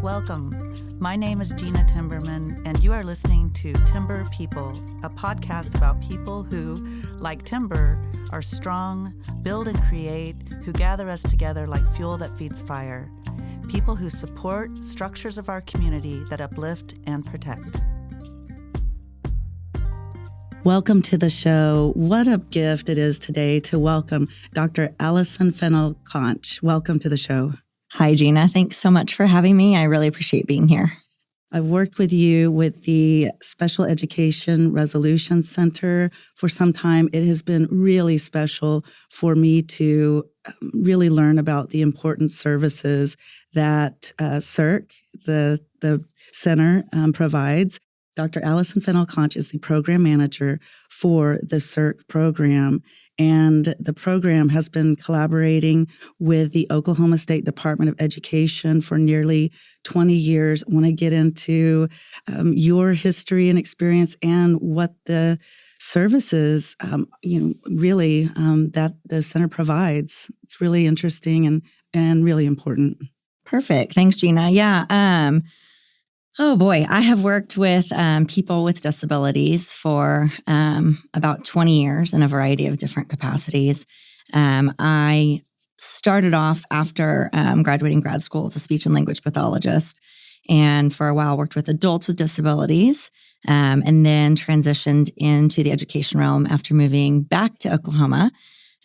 Welcome. My name is Gena Timberman, and you are listening to Timber People, a podcast about people who, like timber, are strong, build and create, who gather us together like fuel that feeds fire. People who support structures of our community that uplift and protect. Welcome to the show. What a gift it is today to welcome Dr. Allison Fennell-Conch. Welcome to the show. Hi, Gena. Thanks so much for having me. I really appreciate being here. I've worked with you with the Special Education Resolution Center for some time. It has been really special for me to really learn about the important services that SERC, the center, provides. Dr. Allison Fennell-Conch is the program manager for the SERC program, and the program has been collaborating with the Oklahoma State Department of Education for nearly 20 years. I want to get into your history and experience and what the services, really that the center provides. It's really interesting and really important. Perfect. Thanks, Gena. Yeah. Oh boy, I have worked with people with disabilities for about 20 years in a variety of different capacities. I started off after graduating grad school as a speech and language pathologist, and for a while worked with adults with disabilities, and then transitioned into the education realm after moving back to Oklahoma,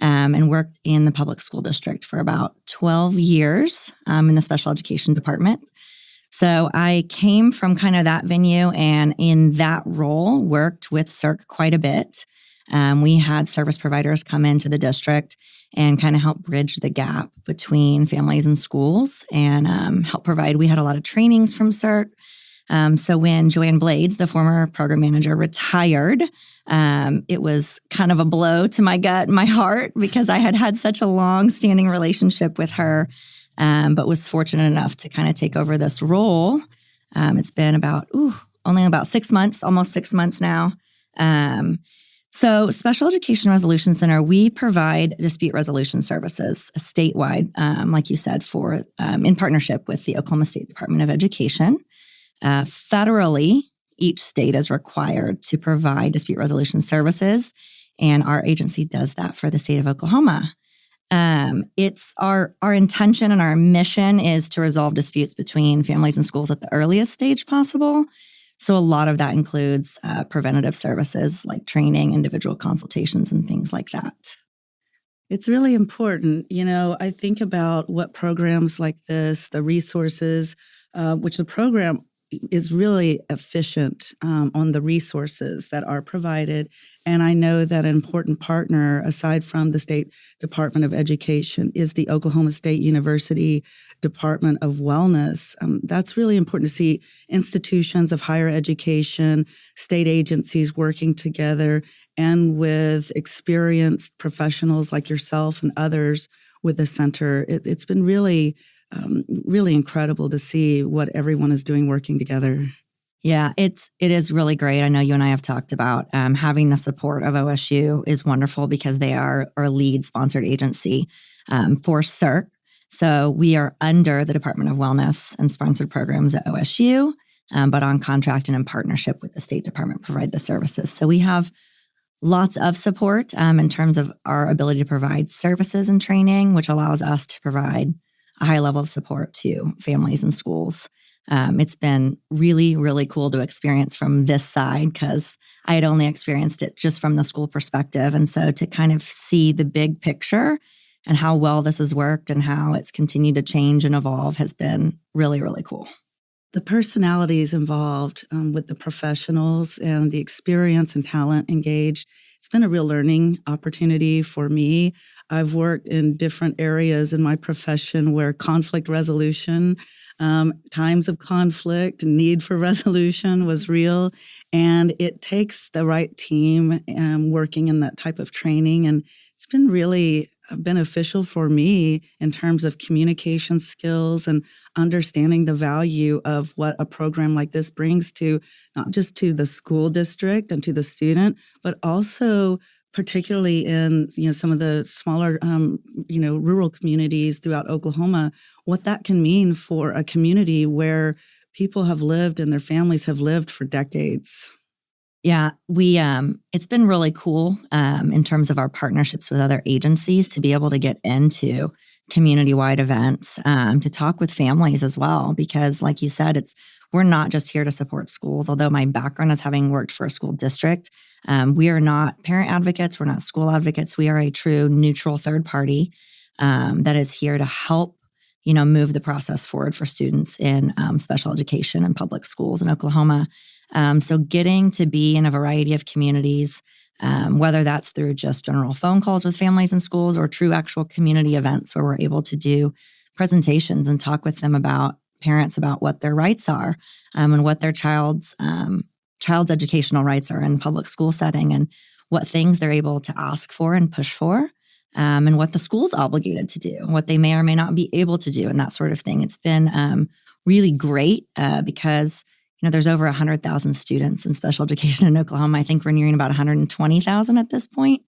and worked in the public school district for about 12 years in the special education department. So I came from kind of that venue, and in that role worked with SERC quite a bit. We had service providers come into the district and kind of help bridge the gap between families and schools and help provide. We had a lot of trainings from SERC. So when Joanne Blades, the former program manager, retired, it was kind of a blow to my gut and my heart because I had such a long-standing relationship with her. But was fortunate enough to kind of take over this role. It's been only about 6 months, almost 6 months now. So Special Education Resolution Center, we provide dispute resolution services statewide, like you said, for in partnership with the Oklahoma State Department of Education. Federally, each state is required to provide dispute resolution services, and our agency does that for the state of Oklahoma. It's our intention and our mission is to resolve disputes between families and schools at the earliest stage possible. So a lot of that includes preventative services like training, individual consultations, and things like that. It's really important. I think about what programs like this, the resources, which the program is really efficient on the resources that are provided. And I know that an important partner, aside from the State Department of Education, is the Oklahoma State University Department of Wellness. That's really important to see institutions of higher education, state agencies working together, and with experienced professionals like yourself and others with the center. It's been really incredible to see what everyone is doing working together. Yeah, it is really great. I know you and I have talked about having the support of OSU is wonderful because they are our lead sponsored agency for SERC. So we are under the Department of Wellness and sponsored programs at OSU, but on contract and in partnership with the State Department provide the services. So we have lots of support in terms of our ability to provide services and training, which allows us to provide a high level of support to families and schools. It's been really, really cool to experience from this side because I had only experienced it just from the school perspective. And so to kind of see the big picture and how well this has worked and how it's continued to change and evolve has been really, really cool. The personalities involved with the professionals and the experience and talent engaged, it's been a real learning opportunity for me. I've worked in different areas in my profession where conflict resolution, times of conflict, need for resolution was real. And it takes the right team working in that type of training. And it's been really beneficial for me in terms of communication skills and understanding the value of what a program like this brings to not just to the school district and to the student, but also particularly in some of the smaller rural communities throughout Oklahoma, what that can mean for a community where people have lived and their families have lived for decades. Yeah, it's been really cool in terms of our partnerships with other agencies to be able to get into community-wide events, to talk with families as well, because like you said, we're not just here to support schools. Although my background is having worked for a school district, we are not parent advocates, we're not school advocates. We are a true neutral third party that is here to help move the process forward for students in special education and public schools in Oklahoma. So getting to be in a variety of communities, whether that's through just general phone calls with families and schools or true actual community events where we're able to do presentations and talk with them parents about what their rights are, and what their child's educational rights are in the public school setting, and what things they're able to ask for and push for, and what the school's obligated to do, and what they may or may not be able to do, and that sort of thing. It's been really great because there's over 100,000 students in special education in Oklahoma. I think we're nearing about 120,000 at this point.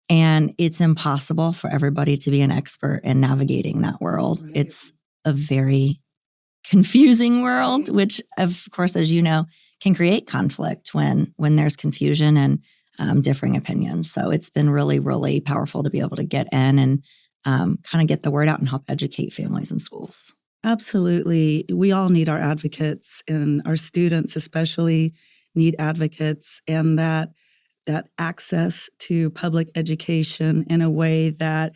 And it's impossible for everybody to be an expert in navigating that world. Right. It's a very confusing world, which, of course, as you know, can create conflict when there's confusion and differing opinions. So it's been really, really powerful to be able to get in and kind of get the word out and help educate families and schools. Absolutely. We all need our advocates, and our students especially need advocates, and that access to public education in a way that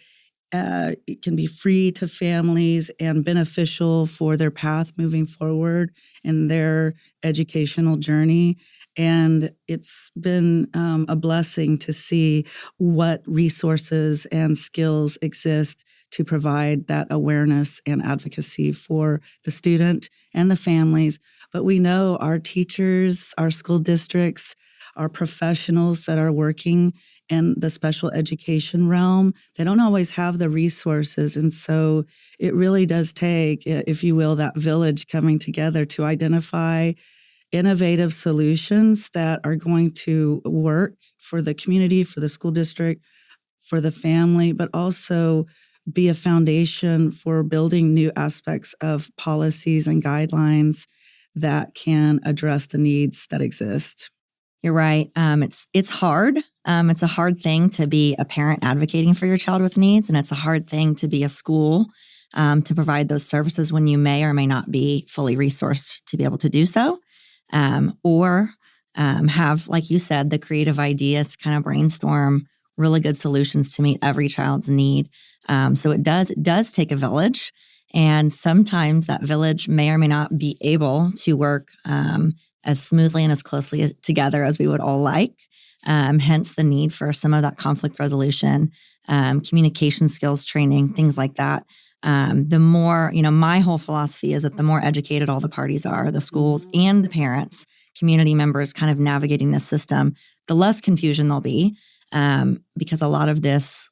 it can be free to families and beneficial for their path moving forward in their educational journey. And it's been a blessing to see what resources and skills exist to provide that awareness and advocacy for the student and the families. But we know our teachers, our school districts, our professionals that are working in the special education realm, they don't always have the resources. And so it really does take, if you will, that village coming together to identify innovative solutions that are going to work for the community, for the school district, for the family, but also be a foundation for building new aspects of policies and guidelines that can address the needs that exist. You're right. It's hard. It's a hard thing to be a parent advocating for your child with needs, and it's a hard thing to be a school to provide those services when you may or may not be fully resourced to be able to do so, or have, like you said, the creative ideas to kind of brainstorm really good solutions to meet every child's need. So it does take a village, and sometimes that village may or may not be able to work as smoothly and as closely together as we would all like. Hence the need for some of that conflict resolution, communication skills training, things like that. The more, my whole philosophy is that the more educated all the parties are, the schools and the parents, community members kind of navigating this system, the less confusion there'll be. Because a lot of this,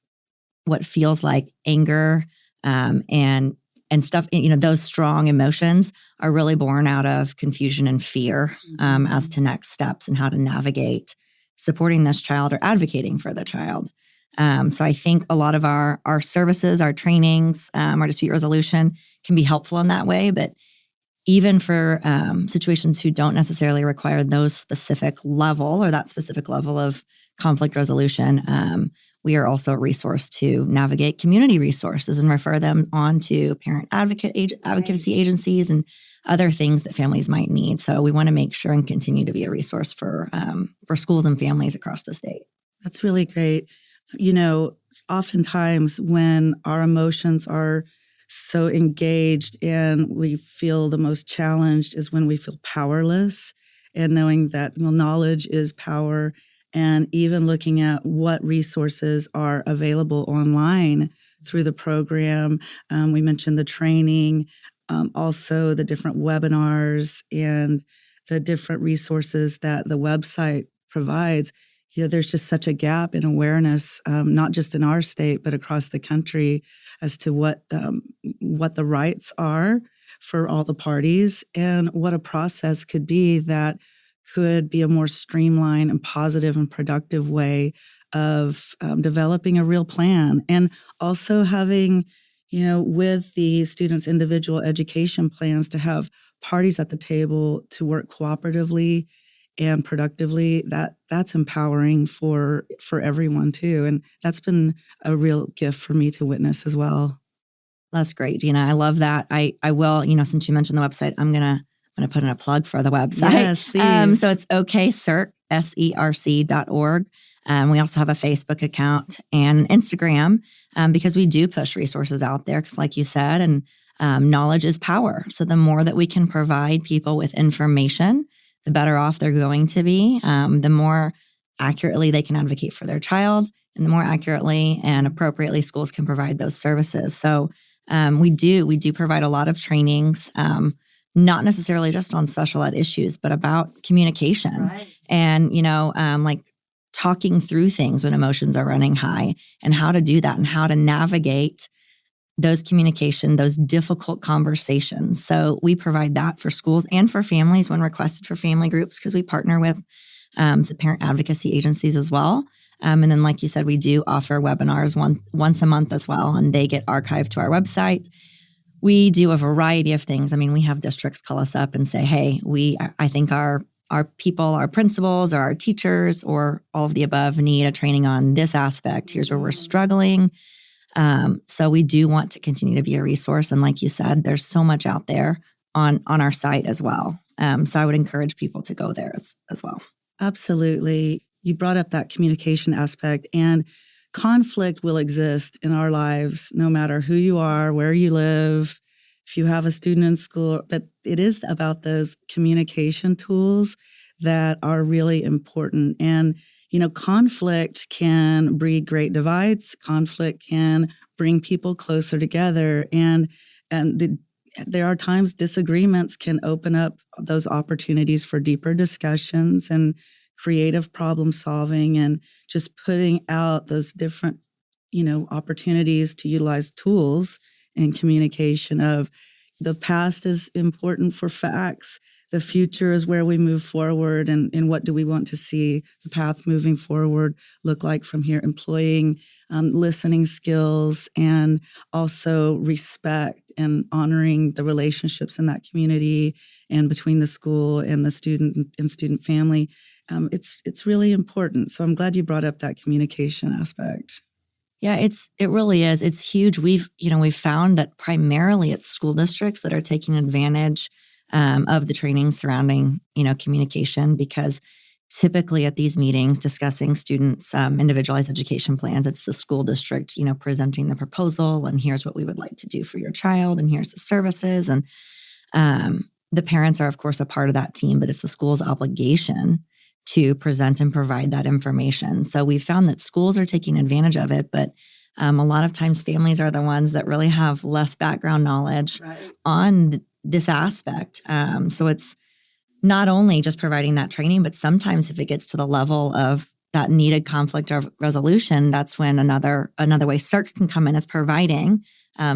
what feels like anger and stuff, those strong emotions are really born out of confusion and fear as to next steps and how to navigate supporting this child or advocating for the child. So I think a lot of our services, our trainings, our dispute resolution can be helpful in that way. But even for situations who don't necessarily require those specific level or that specific level of conflict resolution, we are also a resource to navigate community resources and refer them on to parent advocacy agencies and other things that families might need. So we want to make sure and continue to be a resource for schools and families across the state. That's really great. Oftentimes when our emotions are so engaged and we feel the most challenged is when we feel powerless, and knowing that knowledge is power, and even looking at what resources are available online through the program. We mentioned the training, also the different webinars and the different resources that the website provides. There's just such a gap in awareness, not just in our state, but across the country as to what the rights are for all the parties and what a process could be that could be a more streamlined and positive and productive way of developing a real plan, and also having, with the students' individual education plans, to have parties at the table to work cooperatively and productively. That's empowering for everyone too. And that's been a real gift for me to witness as well. That's great, Gena. I love that. I will, since you mentioned the website, I'm gonna put in a plug for the website. Yes, please. So it's SERC, SERC.org. We also have a Facebook account and Instagram because we do push resources out there because, like you said, and knowledge is power. So the more that we can provide people with information, the better off they're going to be. The more accurately they can advocate for their child, and the more accurately and appropriately schools can provide those services. So we do provide a lot of trainings, not necessarily just on special ed issues, but about communication, Right. and, like talking through things when emotions are running high, and how to do that, and how to navigate those difficult conversations. So we provide that for schools and for families when requested for family groups, because we partner with some parent advocacy agencies as well. And then, like you said, we do offer webinars once a month as well, and they get archived to our website. We do a variety of things. I mean, we have districts call us up and say, hey, I think our people, our principals or our teachers or all of the above need a training on this aspect. Here's where we're struggling. So we do want to continue to be a resource. And like you said, there's so much out there on our site as well. So I would encourage people to go there as well. Absolutely. You brought up that communication aspect, and conflict will exist in our lives no matter who you are, where you live, if you have a student in school. But it is about those communication tools that are really important. And, conflict can breed great divides. Conflict can bring people closer together. And there are times disagreements can open up those opportunities for deeper discussions and creative problem solving, and just putting out those different, opportunities to utilize tools in communication. Of the past is important for facts. The future is where we move forward, and what do we want to see the path moving forward look like from here? Employing listening skills, and also respect and honoring the relationships in that community and between the school and the student and student family. It's really important. So I'm glad you brought up that communication aspect. Yeah, it really is. It's huge. We've found that primarily it's school districts that are taking advantage of the training surrounding, communication, because typically at these meetings discussing students' individualized education plans, it's the school district, presenting the proposal, and here's what we would like to do for your child, and here's the services. And the parents are, of course, a part of that team, but it's the school's obligation to present and provide that information. So we've found that schools are taking advantage of it, but a lot of times families are the ones that really have less background knowledge on this aspect. So it's not only just providing that training, but sometimes if it gets to the level of that needed conflict of resolution, that's when another way SERC can come in as providing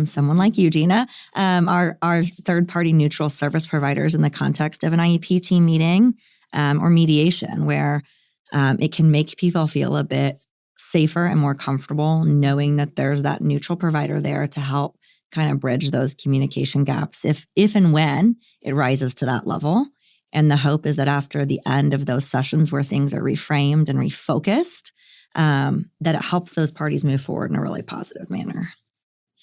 someone like you, Gena, our third-party neutral service providers in the context of an IEP team meeting or mediation, where it can make people feel a bit safer and more comfortable knowing that there's that neutral provider there to help kind of bridge those communication gaps if and when it rises to that level. And the hope is that after the end of those sessions where things are reframed and refocused, that it helps those parties move forward in a really positive manner.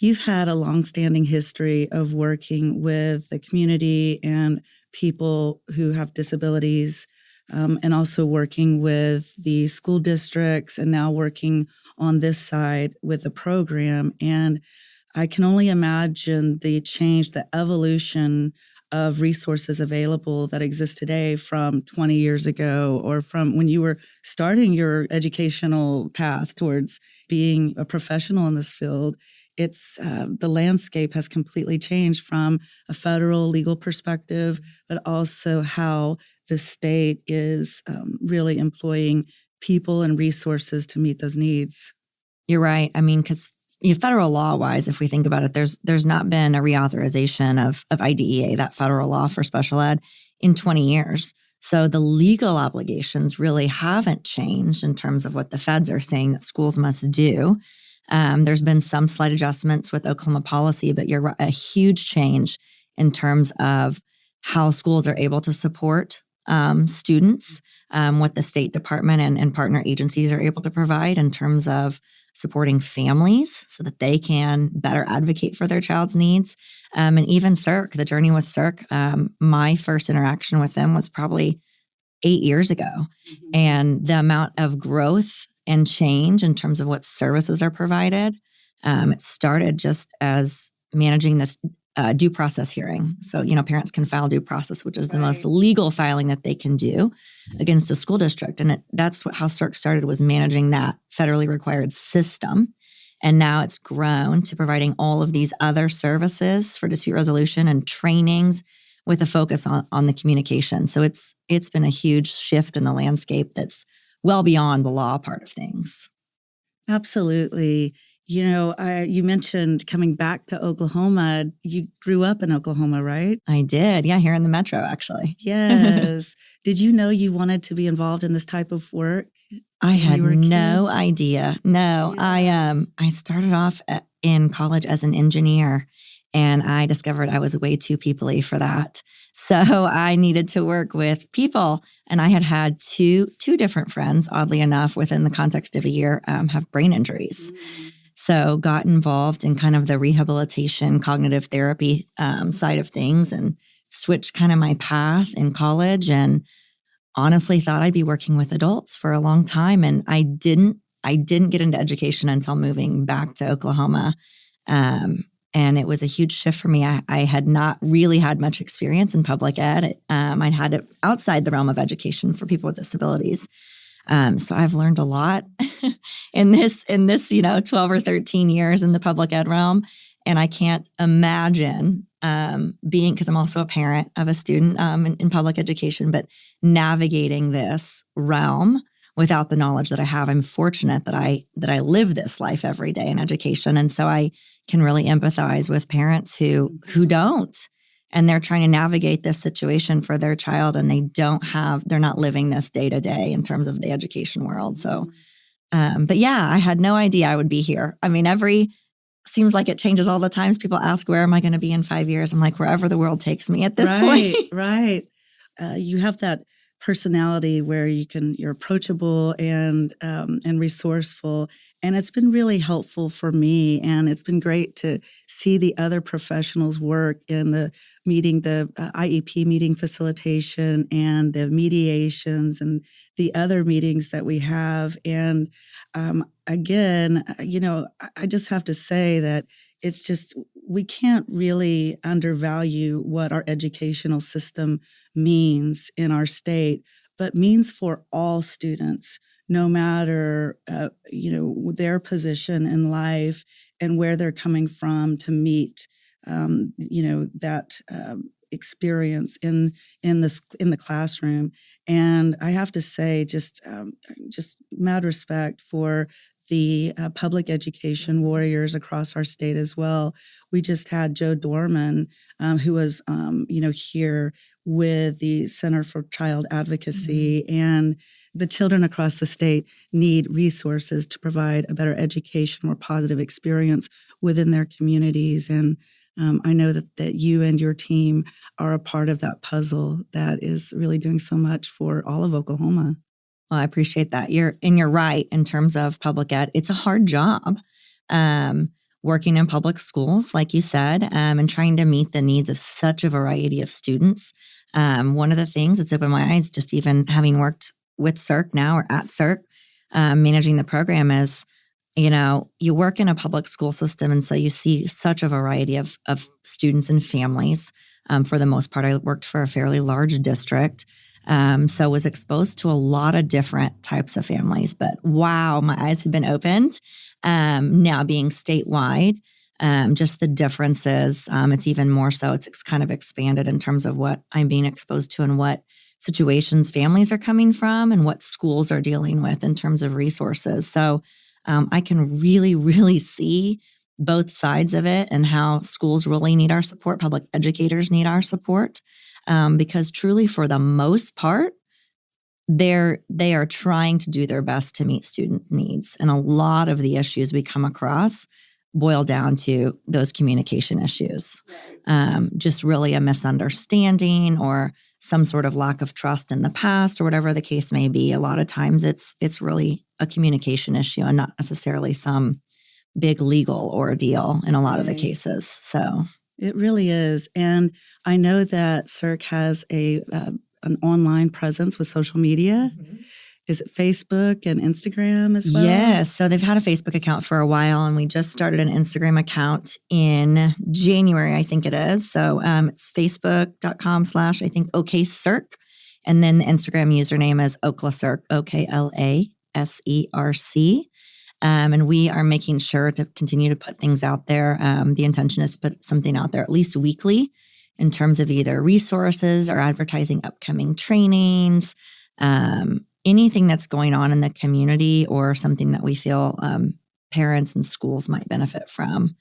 You've had a longstanding history of working with the community and people who have disabilities, and also working with the school districts, and now working on this side with the program. And I can only imagine the change, the evolution of resources available that exist today from 20 years ago, or from when you were starting your educational path towards being a professional in this field. It's the landscape has completely changed from a federal legal perspective, but also how the state is really employing people and resources to meet those needs. You're right. I mean, because federal law-wise, if we think about it, there's not been a reauthorization of IDEA, that federal law for special ed, in 20 years. So the legal obligations really haven't changed in terms of what the feds are saying that schools must do. There's been some slight adjustments with Oklahoma policy, but you're right, a huge change in terms of how schools are able to support students, what the State Department and partner agencies are able to provide in terms of supporting families so that they can better advocate for their child's needs. And even SERC, the journey with SERC, my first interaction with them was probably 8 years ago. Mm-hmm. And the amount of growth and change in terms of what services are provided, it started just as managing this due process hearing. So, parents can file due process, which is the most legal filing that they can do against a school district. And that's how SERC started, was managing that federally required system. And now it's grown to providing all of these other services for dispute resolution and trainings with a focus on the communication. So it's been a huge shift in the landscape that's well beyond the law part of things. Absolutely. You mentioned coming back to Oklahoma. You grew up in Oklahoma, right? I did. Yeah, here in the metro, actually. Yes. Did you know you wanted to be involved in this type of work? I had were a no idea. No, Yeah. I started off in college as an engineer, and I discovered I was way too people-y for that. So I needed to work with people, and I had two different friends, oddly enough, within the context of a year, have brain injuries. So got involved in kind of the rehabilitation, cognitive therapy side of things, and switched kind of my path in college, and honestly thought I'd be working with adults for a long time. And I didn't get into education until moving back to Oklahoma. And it was a huge shift for me. I had not really had much experience in public ed. I'd had it outside the realm of education for people with disabilities. So I've learned a lot in this 12 or 13 years in the public ed realm. And I can't imagine because I'm also a parent of a student in public education, but navigating this realm without the knowledge that I have. I'm fortunate that I live this life every day in education. And so I can really empathize with parents who don't. And they're trying to navigate this situation for their child, and they're not living this day to day in terms of the education world. So, but yeah, I had no idea I would be here. I mean, seems like it changes all the times. People ask, where am I going to be in 5 years? I'm like, wherever the world takes me at this point. Right. You have that personality where you're approachable and resourceful. And it's been really helpful for me. And it's been great to see the other professionals work in the IEP meeting facilitation and the mediations and the other meetings that we have. And again, I just have to say that it's just, we can't really undervalue what our educational system means in our state, but means for all students, no matter, their position in life and where they're coming from, to meet, that experience in the classroom. And I have to say, just mad respect for the public education warriors across our state as well. We just had Joe Dorman, who was, here with the Center for Child Advocacy, and the children across the state need resources to provide a better education, more positive experience within their communities. And I know that you and your team are a part of that puzzle that is really doing so much for all of Oklahoma. Well, I appreciate that. You're right in terms of public ed. It's a hard job working in public schools, like you said, and trying to meet the needs of such a variety of students. One of the things that's opened my eyes, just even having worked with SERC now or at SERC, managing the program, is, you work in a public school system, and so you see such a variety of students and families. For the most part, I worked for a fairly large district. So was exposed to a lot of different types of families, but wow, my eyes have been opened. Now being statewide, just the differences, it's even more so, it's kind of expanded in terms of what I'm being exposed to and what situations families are coming from and what schools are dealing with in terms of resources. So I can really, really see both sides of it and how schools really need our support, public educators need our support. Because truly, for the most part, they are trying to do their best to meet student needs. And a lot of the issues we come across boil down to those communication issues. Just really a misunderstanding or some sort of lack of trust in the past or whatever the case may be. A lot of times it's really a communication issue and not necessarily some big legal ordeal in a lot of the cases. So it really is. And I know that SERC has an online presence with social media. Mm-hmm. Is it Facebook and Instagram as well? Yes. So they've had a Facebook account for a while, and we just started an Instagram account in January, I think it is. So it's facebook.com/ I think OKSERC. And then the Instagram username is OKLASERC, OKLASERC. And we are making sure to continue to put things out there. The intention is to put something out there at least weekly in terms of either resources or advertising upcoming trainings, anything that's going on in the community or something that we feel parents and schools might benefit from.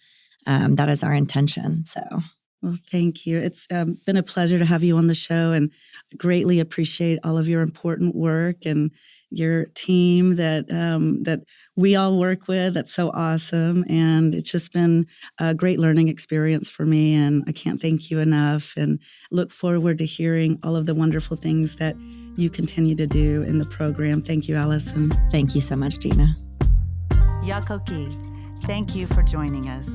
That is our intention. So, well, thank you. It's been a pleasure to have you on the show, and greatly appreciate all of your important work and your team that we all work with. That's so awesome. And it's just been a great learning experience for me. And I can't thank you enough, and look forward to hearing all of the wonderful things that you continue to do in the program. Thank you, Allison. Thank you so much, Gena. Yakoki, thank you for joining us.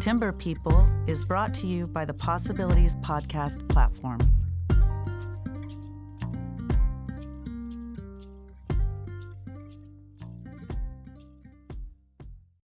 Timber People is brought to you by the Possibilities Podcast platform.